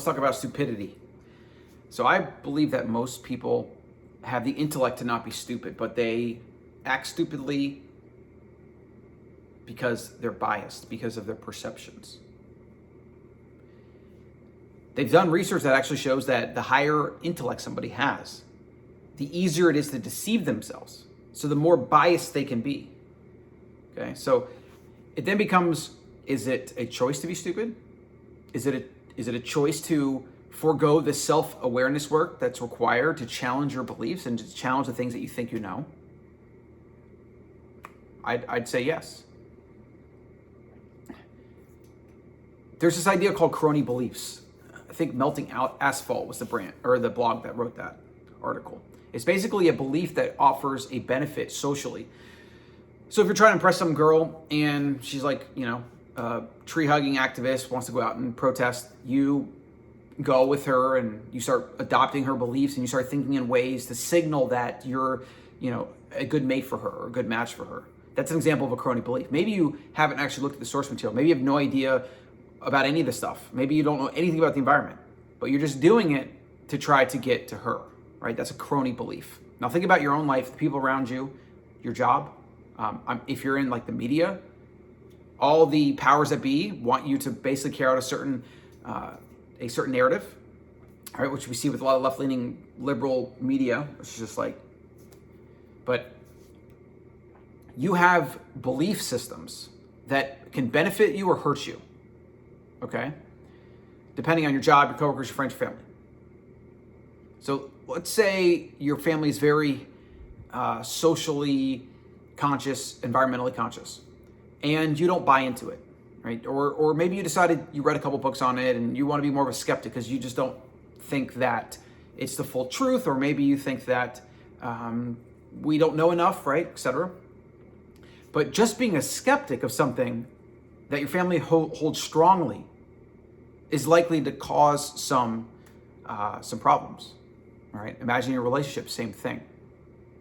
Let's talk about stupidity. So I believe that most people have the intellect to not be stupid, but they act stupidly because they're biased, because of their perceptions. They've done research that actually shows that the higher intellect somebody has, the easier it is to deceive themselves. So the more biased they can be. Okay, so it then becomes, is it a choice to be stupid? Is it a choice to forego the self-awareness work that's required to challenge your beliefs and to challenge the things that you think you know? I'd say yes. There's this idea called Crony beliefs. I think Melting Out Asphalt was the brand or the blog that wrote that article. It's basically a belief that offers a benefit socially. So if you're trying to impress some girl and she's like, a tree-hugging activist, wants to go out and protest, you go with her and you start adopting her beliefs and you start thinking in ways to signal that you're, a good mate for her or a good match for her. That's an example of a crony belief. Maybe you haven't actually looked at the source material. Maybe you have no idea about any of this stuff. Maybe you don't know anything about the environment, but you're just doing it to try to get to her, right? That's a crony belief. Now think about your own life, the people around you, your job. If you're in like the media, all the powers that be want you to basically carry out a certain narrative, all right, which we see with a lot of left-leaning liberal media, which is just like, but you have belief systems that can benefit you or hurt you, okay? Depending on your job, your coworkers, your friends, your family. So let's say your family is very socially conscious, environmentally conscious, and you don't buy into it, right? Or maybe you decided you read a couple books on it and you want to be more of a skeptic because you just don't think that it's the full truth, or maybe you think that we don't know enough, right, etc. But just being a skeptic of something that your family holds strongly is likely to cause some problems, all right? Imagine your relationship, same thing.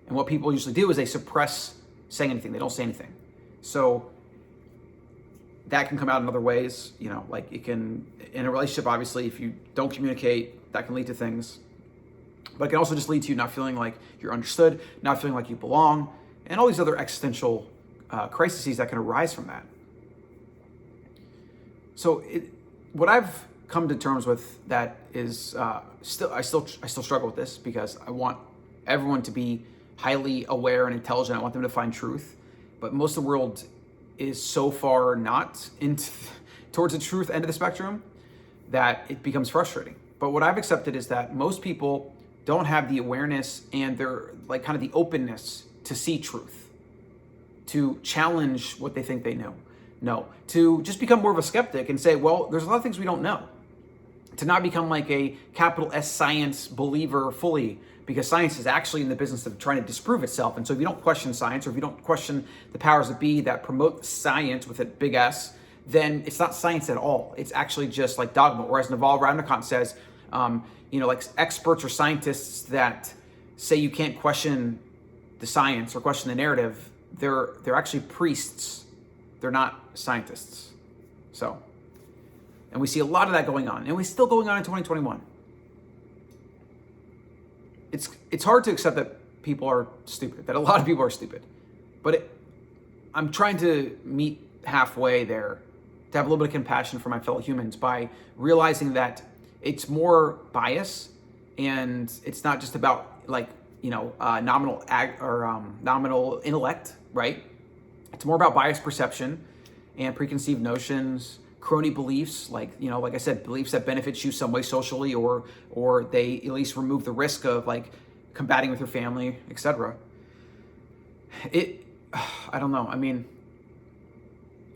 And what people usually do is they suppress saying anything. They don't say anything. So that can come out in other ways, like it can, in a relationship, obviously, if you don't communicate, that can lead to things. But it can also just lead to you not feeling like you're understood, not feeling like you belong, and all these other existential crises that can arise from that. So what I've come to terms with that is I still struggle with this because I want everyone to be highly aware and intelligent. I want them to find truth, but most of the world is so far not towards the truth end of the spectrum that it becomes frustrating. But what I've accepted is that most people don't have the awareness and they're like kind of the openness to see truth, to challenge what they think they know. No, to just become more of a skeptic and say, well, there's a lot of things we don't know. To not become like a capital S science believer fully, because science is actually in the business of trying to disprove itself. And so if you don't question science, or if you don't question the powers that be that promote science with a big S, then it's not science at all. It's actually just like dogma. Whereas Naval Ravikant says, like experts or scientists that say you can't question the science or question the narrative, they're actually priests. They're not scientists. So, and we see a lot of that going on, and we're still going on in 2021. It's hard to accept that people are stupid, that a lot of people are stupid. But I'm trying to meet halfway there, to have a little bit of compassion for my fellow humans by realizing that it's more bias, and it's not just about nominal intellect, right? It's more about biased perception and preconceived notions, crony beliefs, like I said, beliefs that benefit you some way socially, or they at least remove the risk of like combating with your family, etc. I don't know. I mean,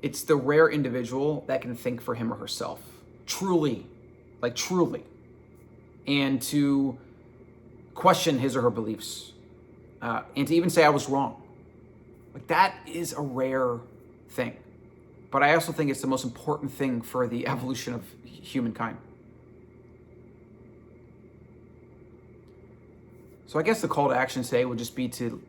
it's the rare individual that can think for him or herself, truly, and to question his or her beliefs, and to even say I was wrong. Like, that is a rare thing. But I also think it's the most important thing for the evolution of humankind. So I guess the call to action today would just be to,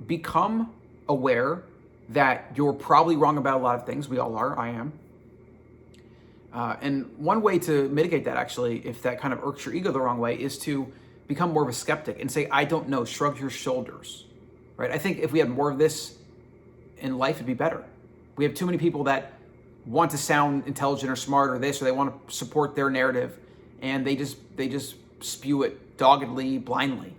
become aware that you're probably wrong about a lot of things. We all are. I am. And one way to mitigate that, actually, if that kind of irks your ego the wrong way, is to become more of a skeptic and say, I don't know, shrug your shoulders, right? I think if we had more of this in life, it'd be better. We have too many people that want to sound intelligent or smart or this, or they want to support their narrative, and they just spew it doggedly, blindly.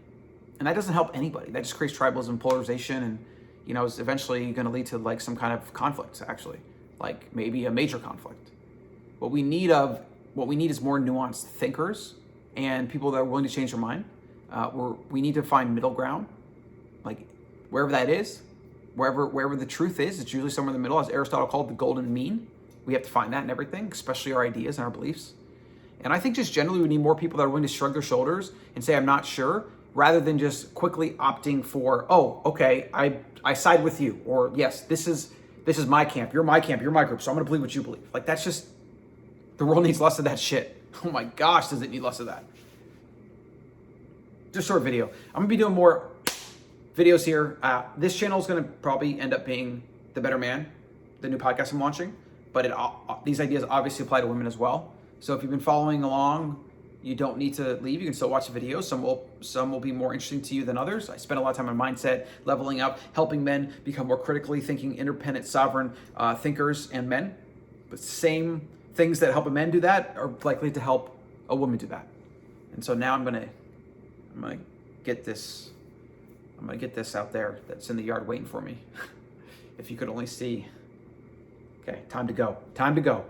And that doesn't help anybody. That just creates tribalism, polarization, and is eventually going to lead to like some kind of conflict, actually, like maybe a major conflict. What we need is more nuanced thinkers and people that are willing to change their mind. We need to find middle ground, like wherever that is, wherever the truth is. It's usually somewhere in the middle, as Aristotle called the golden mean. We have to find that in everything, especially our ideas and our beliefs. And I think just generally we need more people that are willing to shrug their shoulders and say, I'm not sure, rather than just quickly opting for, oh, okay, I side with you, or yes, this is my camp, you're my group, so I'm gonna believe what you believe. Like, that's just, the world needs less of that shit. Oh my gosh, does it need less of that? Just short video. I'm gonna be doing more videos here. This channel is gonna probably end up being The Better Man, the new podcast I'm launching, but these ideas obviously apply to women as well. So if you've been following along, you don't need to leave. You can still watch the videos. Some will be more interesting to you than others. I spend a lot of time on mindset, leveling up, helping men become more critically thinking, independent, sovereign thinkers and men. But same things that help a man do that are likely to help a woman do that. And so now I'm gonna get this out there that's in the yard waiting for me. If you could only see. Okay, time to go.